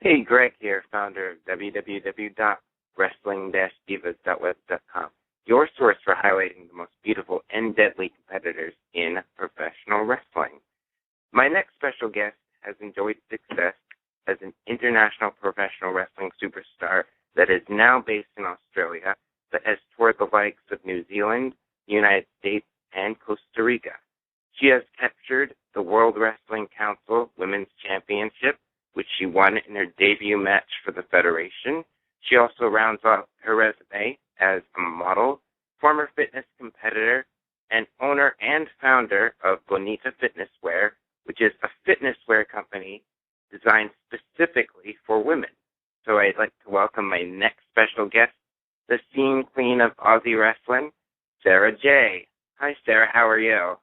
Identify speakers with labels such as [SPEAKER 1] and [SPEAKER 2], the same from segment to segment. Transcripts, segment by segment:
[SPEAKER 1] Hey, Greg here, founder of www.wrestling-divas.web.com, your source for highlighting the most beautiful and deadly competitors in professional wrestling. My next special guest has enjoyed success as an international professional wrestling superstar that is now based in Australia, but has toured the likes of New Zealand, the United States, and Costa Rica. She has captured the World Wrestling Council Women's Championship, which she won in her debut match for the Federation. She also rounds off her resume as a model, former fitness competitor, and owner and founder of Bonita Fitness Wear, which is a fitness wear company designed specifically for women. So I'd like to welcome my next special guest, the scene queen of Aussie wrestling, Sara Jay. Hi, Sarah. How are you?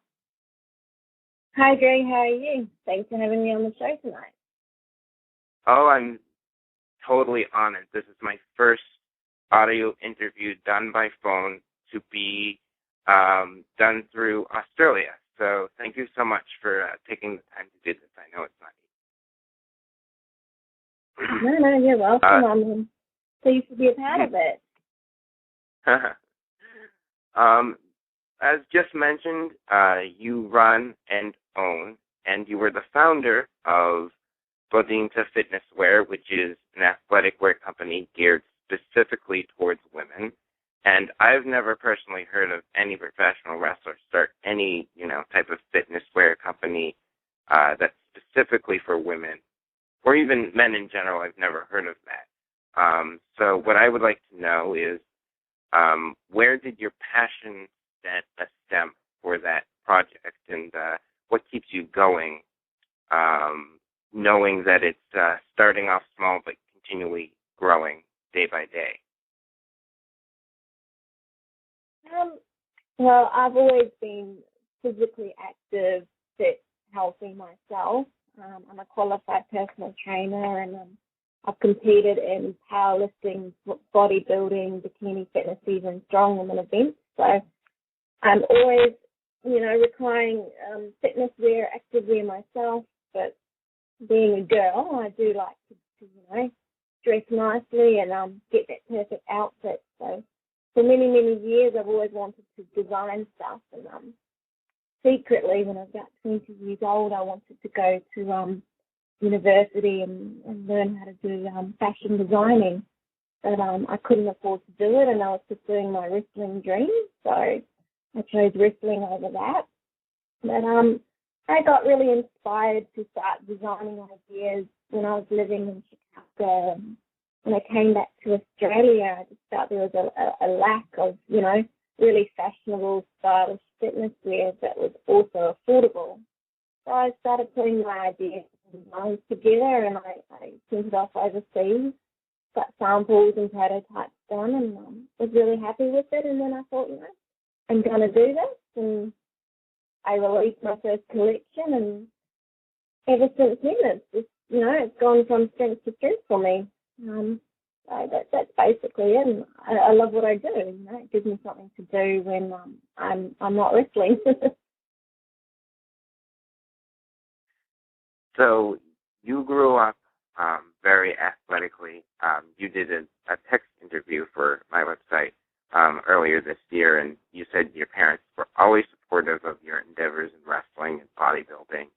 [SPEAKER 2] Hi, Greg. How are you? Thanks for having me on the show tonight.
[SPEAKER 1] Oh, I'm totally honored. This is my first audio interview done by phone to be done through Australia. So thank you so much for taking the time to do this. I know it's not easy.
[SPEAKER 2] No, you're welcome. I'm pleased to be a part of it.
[SPEAKER 1] As just mentioned, you run and own, and you were the founder of Bonita Fitness Wear, which is an athletic wear company geared specifically towards women. And I've never personally heard of any professional wrestler start any, type of fitness wear company that's specifically for women, or even men in general. I've never heard of that. So what I would like to know is, where did your passion stem for that project, and what keeps you going, knowing that it's starting off small but continually growing day by day?
[SPEAKER 2] Well, I've always been physically active, fit, healthy myself. I'm a qualified personal trainer, and I've competed in powerlifting, bodybuilding, bikini fitness, even strongwoman events. So I'm always, requiring fitness wear actively myself, but being a girl, I do like to dress nicely and get that perfect outfit. So for many, many years, I've always wanted to design stuff. And secretly, when I was about 20 years old, I wanted to go to university and learn how to do fashion designing. But I couldn't afford to do it, and I was pursuing my wrestling dream. So I chose wrestling over that. But I got really inspired to start designing ideas when I was living in Chicago. When I came back to Australia, I just felt there was a lack of, really fashionable, stylish fitness wear that was also affordable. So I started putting my ideas and designs together, and I sent it off overseas, got samples and prototypes done, and was really happy with it. And then I thought, I'm going to do this, and I released my first collection, and ever since then, it's just, it's gone from strength to strength for me. So that's basically it. And I love what I do. It gives me something to do when I'm not wrestling.
[SPEAKER 1] So you grew up very athletically. You did a text interview for my website earlier this year, and you said your parents were always supportive of your endeavors in wrestling and bodybuilding.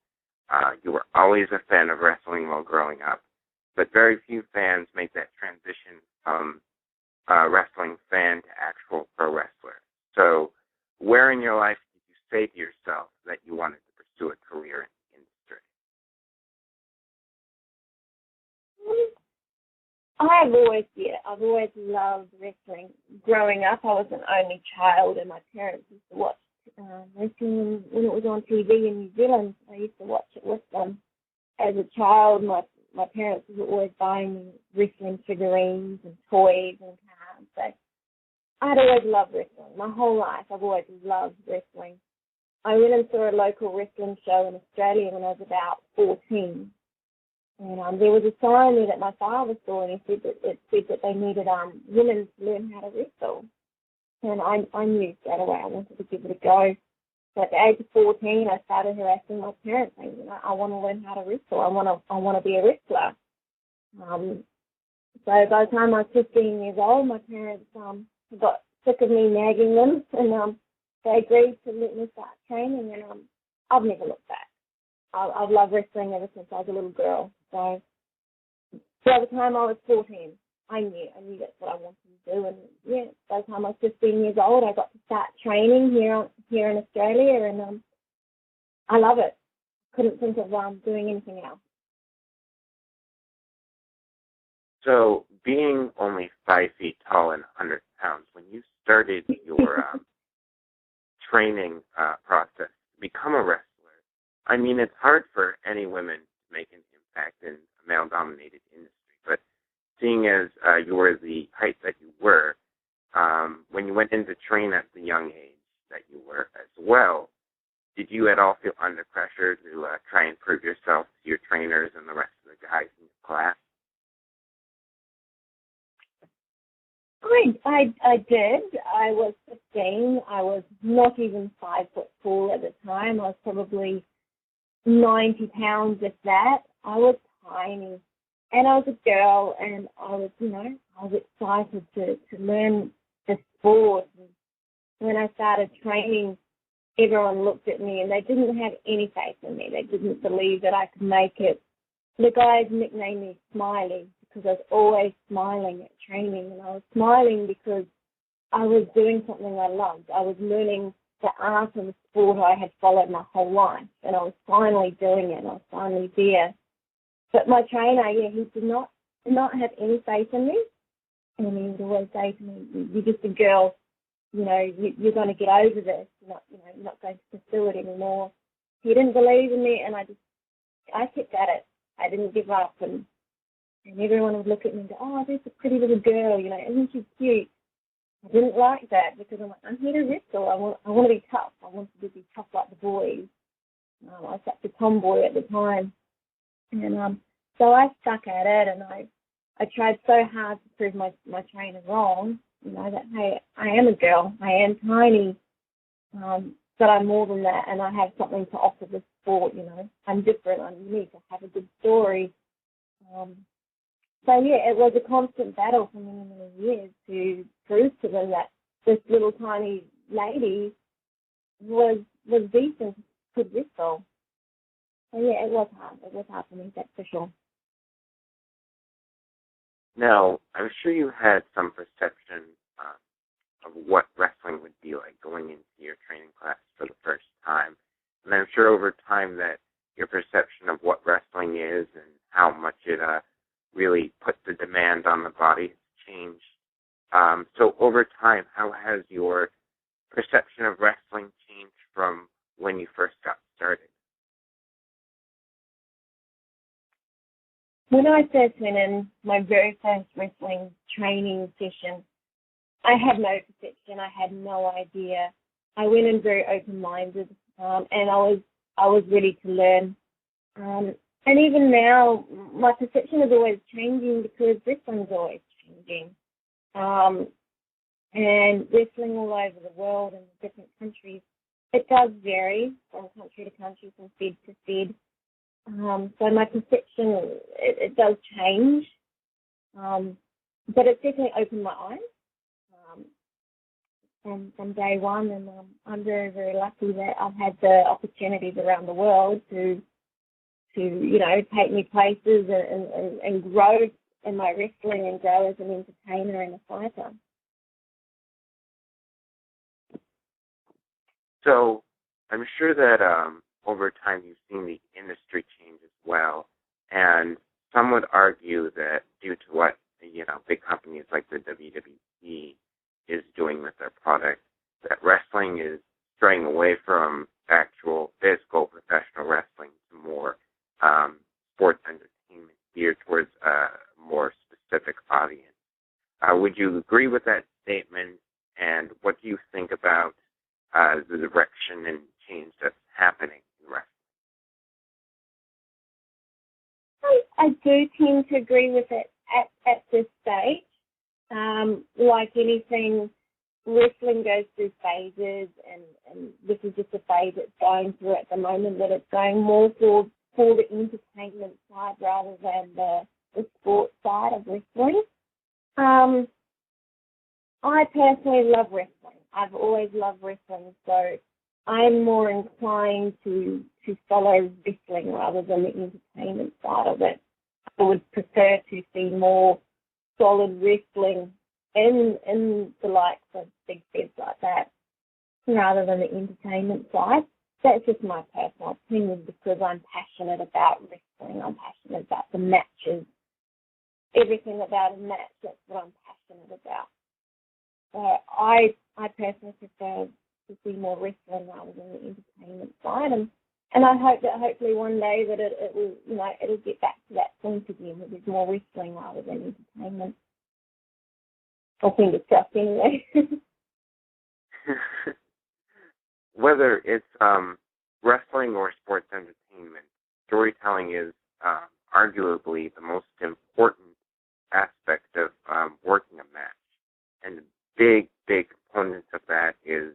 [SPEAKER 1] You were always a fan of wrestling while growing up, but very few fans make that transition from a wrestling fan to actual pro wrestler. So where in your life did you say to yourself that you wanted to pursue a career in the industry?
[SPEAKER 2] I've always loved wrestling. Growing up, I was an only child, and my parents used to watch wrestling when it was on TV in New Zealand. I used to watch it with them. As a child, my parents were always buying me wrestling figurines and toys and cards. So I'd always loved wrestling. My whole life, I've always loved wrestling. I went and saw a local wrestling show in Australia when I was about 14. And there was a sign there that my father saw, and it said that they needed women to learn how to wrestle. And I knew straight away I wanted to give it a go. So at the age of 14, I started harassing my parents, saying, I want to learn how to wrestle. I want to be a wrestler. So by the time I was 15 years old, my parents got sick of me nagging them, and they agreed to let me start training, and I've never looked back. I've loved wrestling ever since I was a little girl. So by the time I was 14, I knew that's what I wanted to do. And yeah, by the time I was 15 years old, I got to start training here in Australia, and I love it. Couldn't think of doing anything else.
[SPEAKER 1] So, being only 5 feet tall and 100 pounds, when you started your training process to become a wrestler, I mean, it's hard for any women to make an impact in a male-dominated industry, but seeing as you were the height that you were, when you went in to train at the young age that you were as well, did you at all feel under pressure to try and prove yourself to your trainers and the rest of the guys in your class?
[SPEAKER 2] I did. I was 15. I was not even 5 foot tall at the time. I was probably 90 pounds, if that. I was tiny. And I was a girl, and I was excited to learn the sport. And when I started training, everyone looked at me, and they didn't have any faith in me. They didn't believe that I could make it. The guys nicknamed me Smiley because I was always smiling at training, and I was smiling because I was doing something I loved. I was learning the art of the sport I had followed my whole life, and I was finally doing it, and I was finally there. But my trainer, he did not have any faith in me, and he would always say to me, "You're just a girl, you're going to get over this. You're not going to pursue it anymore." He didn't believe in me, and I kept at it. I didn't give up, and everyone would look at me and go, "Oh, there's a pretty little girl, isn't she cute?" I didn't like that because I'm here to wrestle. I want to be tough. I wanted to be tough like the boys. I was such a tomboy at the time. And so I stuck at it, and I tried so hard to prove my trainer wrong, that, hey, I am a girl, I am tiny, but I'm more than that, and I have something to offer the sport, I'm different, I'm unique, I have a good story. So, yeah, it was a constant battle for many, many years to prove to them that this little tiny lady was decent, could wrestle. So, yeah, it was hard. It was hard for me, that's for sure.
[SPEAKER 1] Now, I'm sure you had some perception of what wrestling would be like going into your training class for the first time. And I'm sure over time that your perception of what wrestling is and how much it really puts the demand on the body has changed. So over time, how has your perception of wrestling changed from when you first got started?
[SPEAKER 2] When I first went in my very first wrestling training session, I had no perception. I had no idea. I went in very open-minded, and I was ready to learn. And even now, my perception is always changing because wrestling is always changing. And wrestling all over the world in different countries, it does vary from country to country, from fed to fed. So my perception, it does change, but it's definitely opened my eyes from day one, and I'm very, very lucky that I've had the opportunities around the world to take me places and grow in my wrestling and grow as an entertainer and a fighter.
[SPEAKER 1] So I'm sure that over time you've seen the industry change as well, and some would argue that due to what big companies like the WWE is doing with their product, that wrestling is straying away from actual physical professional wrestling to more sports entertainment geared towards a more specific audience. Would you agree with that statement, and what do you think about the direction and change that's happening in wrestling?
[SPEAKER 2] I do tend to agree with it at this stage. Like anything, wrestling goes through phases, and this is just a phase it's going through at the moment, that it's going more for the entertainment side rather than the sport side of wrestling. I personally love wrestling. I've always loved wrestling, so I'm more inclined to follow wrestling rather than the entertainment side of it. I would prefer to see more solid wrestling in the likes of big feds like that rather than the entertainment side. That's just my personal opinion because I'm passionate about wrestling. I'm passionate about the matches. Everything about a match, that's what I'm passionate about. I personally prefer to see more wrestling rather than the entertainment side, and I hope that hopefully one day that it will, it'll get back to that point again, that there's more wrestling rather than entertainment. I think it's just anyway.
[SPEAKER 1] Whether it's wrestling or sports entertainment, storytelling is arguably the most important aspect of working a match. And the big component of that is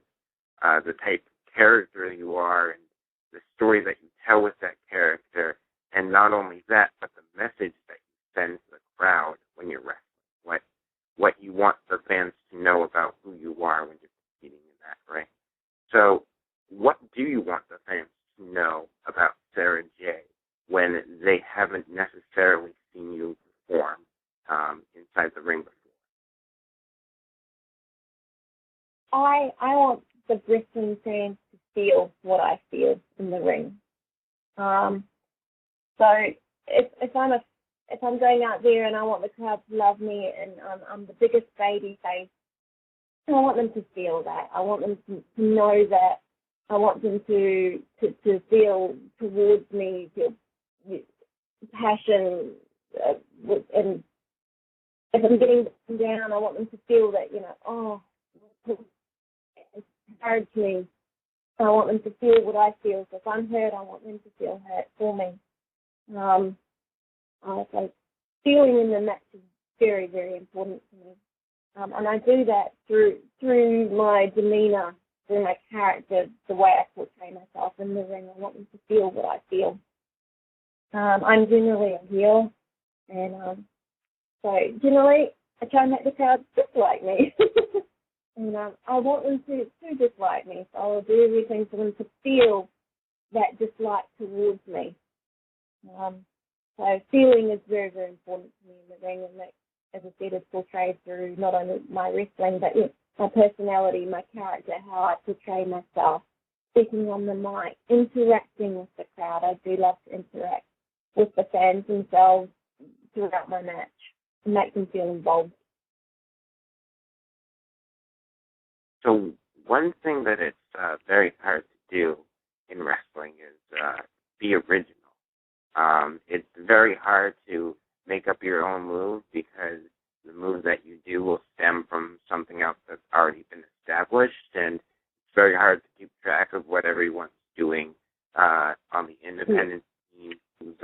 [SPEAKER 1] the type of character you are and the story that you tell with that character. And not only that, but the message that you send to the crowd when you're wrestling. What you want the fans to know about who you are when you're competing in that ring. So what do you want the fans to know about Sara Jay when they haven't necessarily seen you perform inside the ring before?
[SPEAKER 2] I want the wrestling fans to feel what I feel in the ring. So if I'm going out there and I want the crowd to love me and I'm the biggest baby face, I want them to feel that. I want them to know that. I want them to feel towards me, feel passion, and if I'm getting down, I want them to feel that, encourage me. I want them to feel what I feel. So if I'm hurt, I want them to feel hurt for me. So feeling in the match is very, very important to me. And I do that through my demeanour, through my character, the way I portray myself in the ring. I want them to feel what I feel. I'm generally a heel, and so generally I try and make the crowd dislike me. And I want them to dislike me, so I'll do everything for them to feel that dislike towards me. So feeling is very, very important to me in the ring, and that, as I said, is portrayed through not only my wrestling, but my personality, my character, how I portray myself, speaking on the mic, interacting with the crowd. I do love to interact with the fans themselves throughout my match and make them feel involved.
[SPEAKER 1] So one thing that it's very hard to do in wrestling is be original. It's very hard to make up your own move because the move that you do will stem from something else that's already been established, and it's very hard to keep track of what everyone's doing on the independent team, who's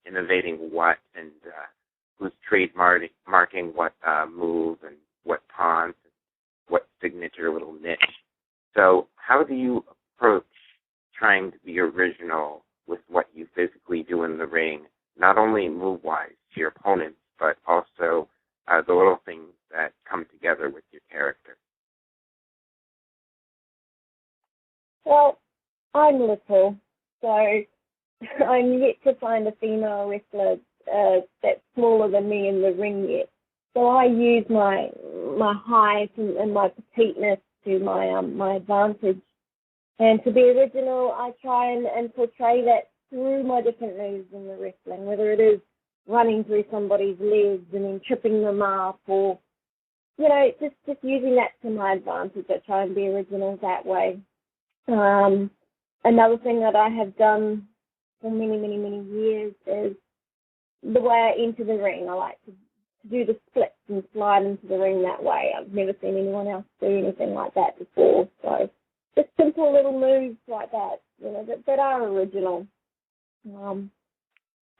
[SPEAKER 1] innovating what, and who's trademarking what move and what taunt, what signature little niche. So how do you approach trying to be original with what you physically do in the ring, not only move-wise to your opponents, but also the little things that come together with your character?
[SPEAKER 2] Well, I'm little, so I'm yet to find a female wrestler that's smaller than me in the ring yet. So I use my height and my petiteness to my advantage. And to be original, I try and portray that through my different moves in the wrestling, whether it is running through somebody's legs and then tripping them up, or, just using that to my advantage. I try and be original that way. Another thing that I have done for many, many, many years is the way I enter the ring. I like to do the splits and slide into the ring that way. I've never seen anyone else do anything like that before. So just simple little moves like that, that are original.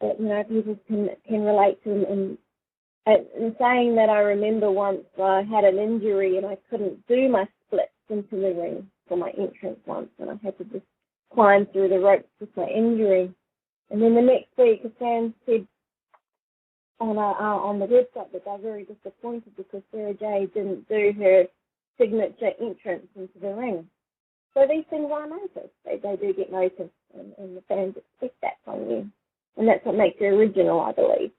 [SPEAKER 2] That people can relate to. And saying that, I remember once I had an injury and I couldn't do my splits into the ring for my entrance once, and I had to just climb through the ropes with my injury. And then the next week, a fan said, on the website that they're very disappointed because Sara Jay didn't do her signature entrance into the ring. So these things are noticed. They do get noticed, and the fans expect that from you. And that's what makes it original, I believe.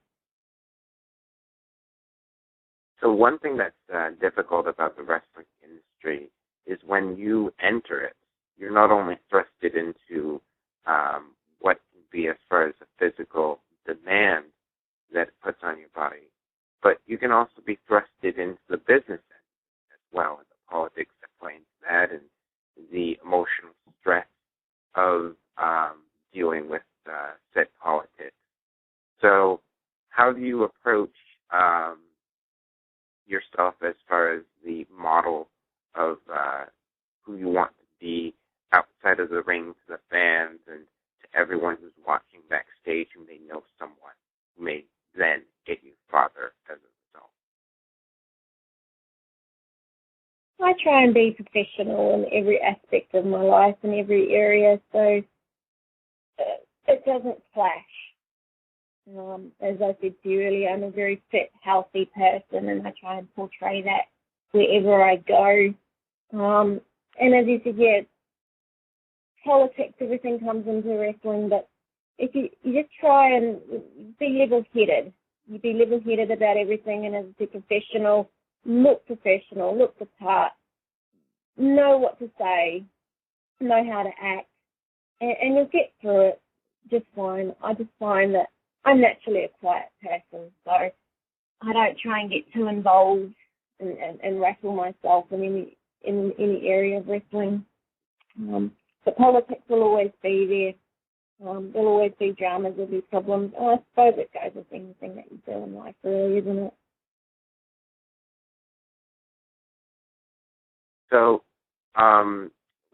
[SPEAKER 1] So one thing that's difficult about the wrestling industry is when you enter it, you're not only thrusted into what can be as far as the physical demand that it puts on your body, but you can also be thrusted into the business end as well, and the politics that play into that, and the emotional stress of dealing with said politics. So how do you approach yourself as far as the model of who you want to be outside of the ring to the fans and to everyone who's watching backstage who may know someone who may then get you farther as a result?
[SPEAKER 2] I try and be professional in every aspect of my life in every area, so it doesn't clash. As I said to you earlier, I'm a very fit, healthy person, and I try and portray that wherever I go. And as you said, yeah, politics, everything comes into wrestling, but if you just try and be level-headed, you be level-headed about everything, and as I said, professional, look the part, know what to say, know how to act, and you'll get through it just fine. I just find that I'm naturally a quiet person, so I don't try and get too involved and rattle myself in any area of wrestling. But politics will always be there. There'll always be dramas, there'll be problems. And I suppose it goes with anything that you do in life, really, isn't it?
[SPEAKER 1] So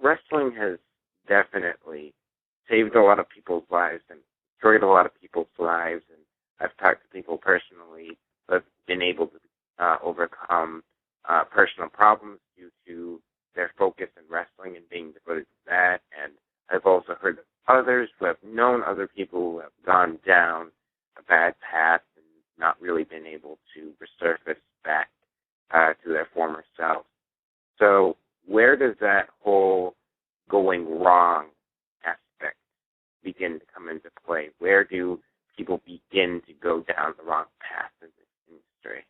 [SPEAKER 1] wrestling has definitely saved a lot of people's lives and destroyed a lot of people's lives, and I've talked to people personally who have been able to overcome personal problems due to their focus in wrestling and being devoted to that, and I've also heard of others who have known other people who have gone down a bad path and not really been able to resurface back to their former selves. So where does that whole going wrong aspect begin to come into play? Where do people begin to go down the wrong path in this industry?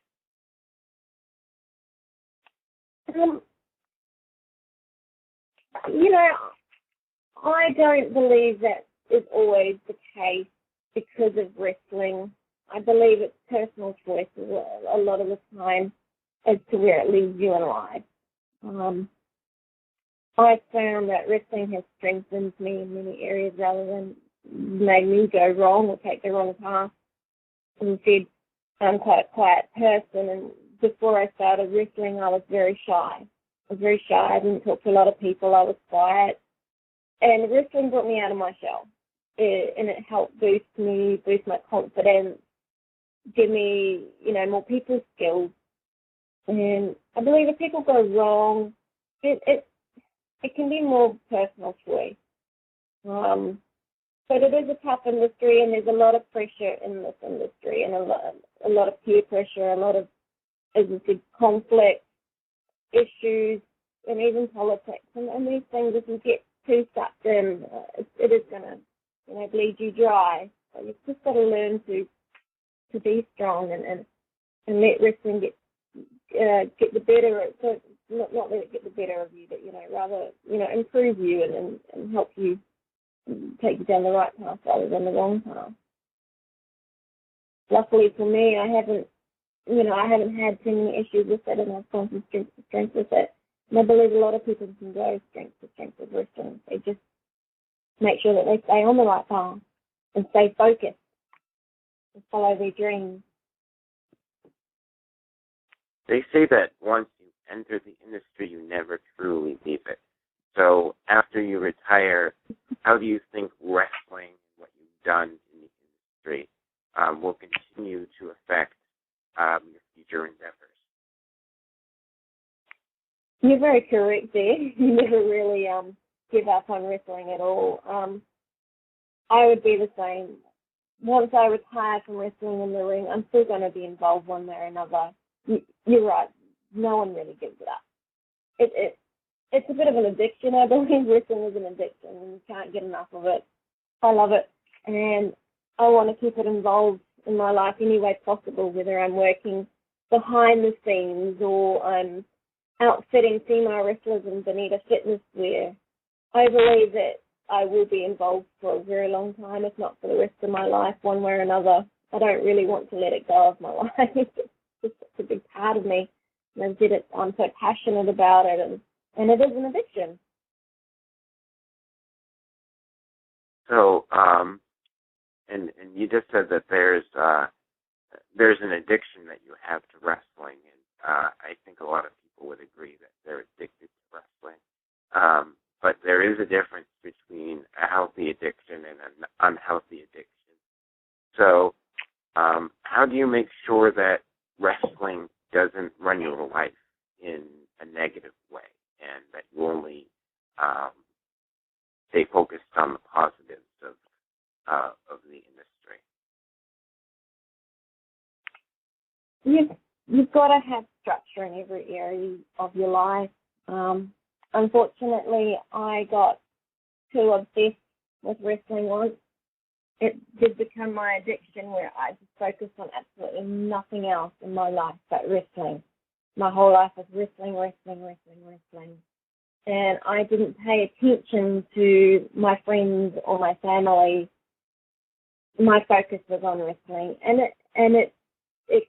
[SPEAKER 2] I don't believe that is always the case because of wrestling. I believe it's personal choices a lot of the time as to where it leads you in life. I found that wrestling has strengthened me in many areas rather than made me go wrong or take the wrong path. As I said, I'm quite a quiet person, and before I started wrestling, I was very shy. I didn't talk to a lot of people. I was quiet. And wrestling brought me out of my shell. And it helped boost my confidence, give me, more people skills. And I believe if people go wrong, it can be more personal choice. But it is a tough industry, and there's a lot of pressure in this industry, and a lot of peer pressure, a lot of, as I said, conflict, issues, and even politics. And these things, if you get too sucked in, it is going to, bleed you dry. So you've just got to learn to be strong and let wrestling get the better. So not let it get the better of you, but rather improve you and help you take you down the right path rather than the wrong path. Luckily for me, I haven't had too many issues with it, and I've gone from strength to strength with it. And I believe a lot of people can go strength to strength with wrestling. They just make sure that they stay on the right path and stay focused and follow their dreams.
[SPEAKER 1] They say that once you enter the industry, you never truly leave it. So after you retire, how do you think wrestling and what you've done in the industry will continue to affect your future endeavors?
[SPEAKER 2] You're very correct there. You never really give up on wrestling at all. I would be the same once I retire from wrestling in the ring, I'm still going to be involved one way or another. You're right. No one really gives it up. It's a bit of an addiction, I believe. Wrestling is an addiction, and you can't get enough of it. I love it, and I want to keep it involved in my life any way possible, whether I'm working behind the scenes or I'm outfitting female wrestlers in Bonita fitness wear. I believe that I will be involved for a very long time, if not for the rest of my life, one way or another. I don't really want to let it go of my life. It's just such a big part of me. And I'm so passionate about it, and it is an addiction.
[SPEAKER 1] So, and you just said that there's an addiction that you have to wrestling, and I think a lot of people would agree that they're addicted to wrestling. But there is a difference between a healthy addiction and an unhealthy addiction. So, how do you make sure that wrestling doesn't run your life in a negative way, and that you only stay focused on the positives of the industry?
[SPEAKER 2] You've got to have structure in every area of your life. Unfortunately, I got too obsessed with wrestling once. It did become my addiction where I just focused on absolutely nothing else in my life but wrestling. My whole life was wrestling. And I didn't pay attention to my friends or my family. My focus was on wrestling. And it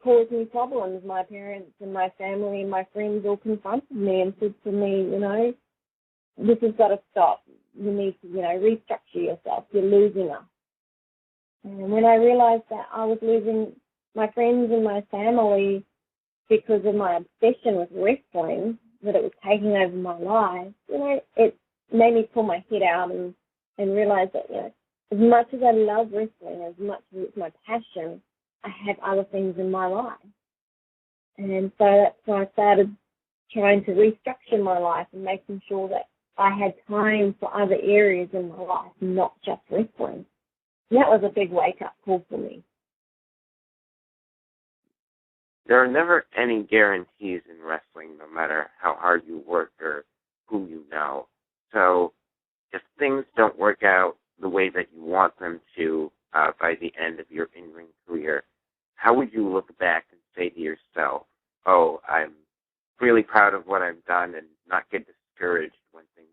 [SPEAKER 2] caused me problems. My parents and my family and my friends all confronted me and said to me, this has got to stop. You need to, restructure yourself. You're losing us. And when I realized that I was losing my friends and my family because of my obsession with wrestling, that it was taking over my life, it made me pull my head out and realize that, as much as I love wrestling, as much as it's my passion, I have other things in my life. And so that's when I started trying to restructure my life and making sure that I had time for other areas in my life, not just wrestling. And that was a big wake-up call for me.
[SPEAKER 1] There are never any guarantees in wrestling, no matter how hard you work or who you know. So if things don't work out the way that you want them to by the end of your in-ring career, how would you look back and say to yourself, oh, I'm really proud of what I've done, and not get discouraged when things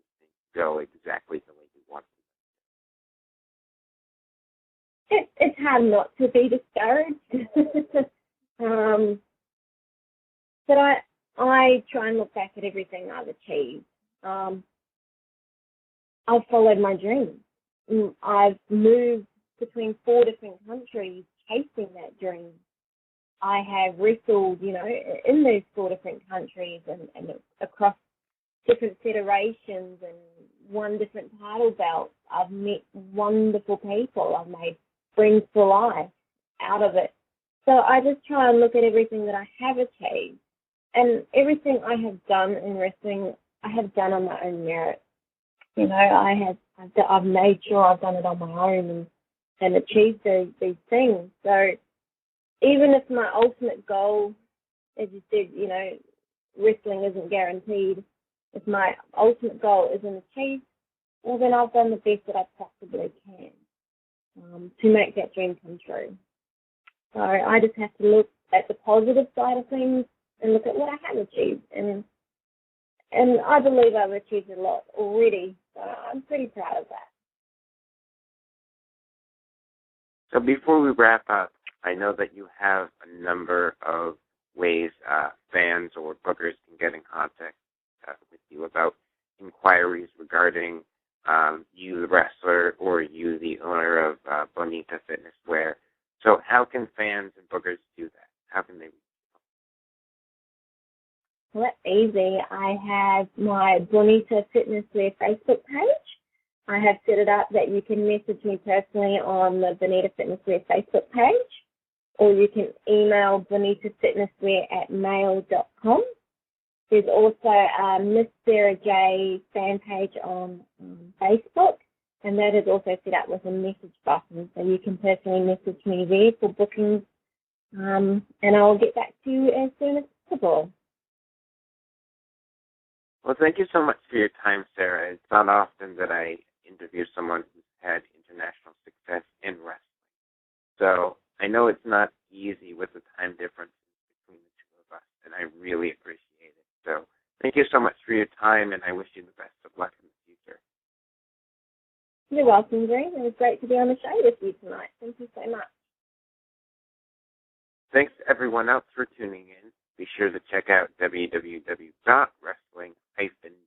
[SPEAKER 1] go exactly the way you want them?
[SPEAKER 2] It's hard not to be discouraged. But I try and look back at everything I've achieved. I've followed my dreams. I've moved between 4 different countries chasing that dream. I have wrestled, in those 4 different countries and across different federations and won different title belts. I've met wonderful people. I've made friends for life out of it. So I just try and look at everything that I have achieved. And everything I have done in wrestling, I have done on my own merit. I've made sure I've done it on my own and achieved these things. So even if my ultimate goal, as you said, wrestling isn't guaranteed, if my ultimate goal isn't achieved, well, then I've done the best that I possibly can to make that dream come true. So I just have to look at the positive side of things and look at what I have achieved. And I believe I've achieved a lot already, so I'm pretty proud of that.
[SPEAKER 1] So before we wrap up, I know that you have a number of ways fans or bookers can get in contact with you about inquiries regarding you, the wrestler, or you, the owner of Bonita Fitness Wear. So how can fans and bookers do that? How can they?
[SPEAKER 2] Well, that's easy. I have my Bonita Fitness Wear Facebook page. I have set it up that you can message me personally on the Bonita Fitness Wear Facebook page, or you can email bonitafitnesswear@mail.com. There's also a Miss Sara Jay fan page on Facebook, and that is also set up with a message button, so you can personally message me there for bookings, and I'll get back to you as soon as possible.
[SPEAKER 1] Well, thank you so much for your time, Sarah. It's not often that I interview someone who's had international success in wrestling. So I know it's not easy with the time difference between the two of us, and I really appreciate it. So thank you so much for your time, and I wish you the best of luck in the future.
[SPEAKER 2] You're welcome, Green. It was great to be on the show with you tonight. Thank you so much.
[SPEAKER 1] Thanks to everyone else for tuning in. Be sure to check out www.wrestling-news.com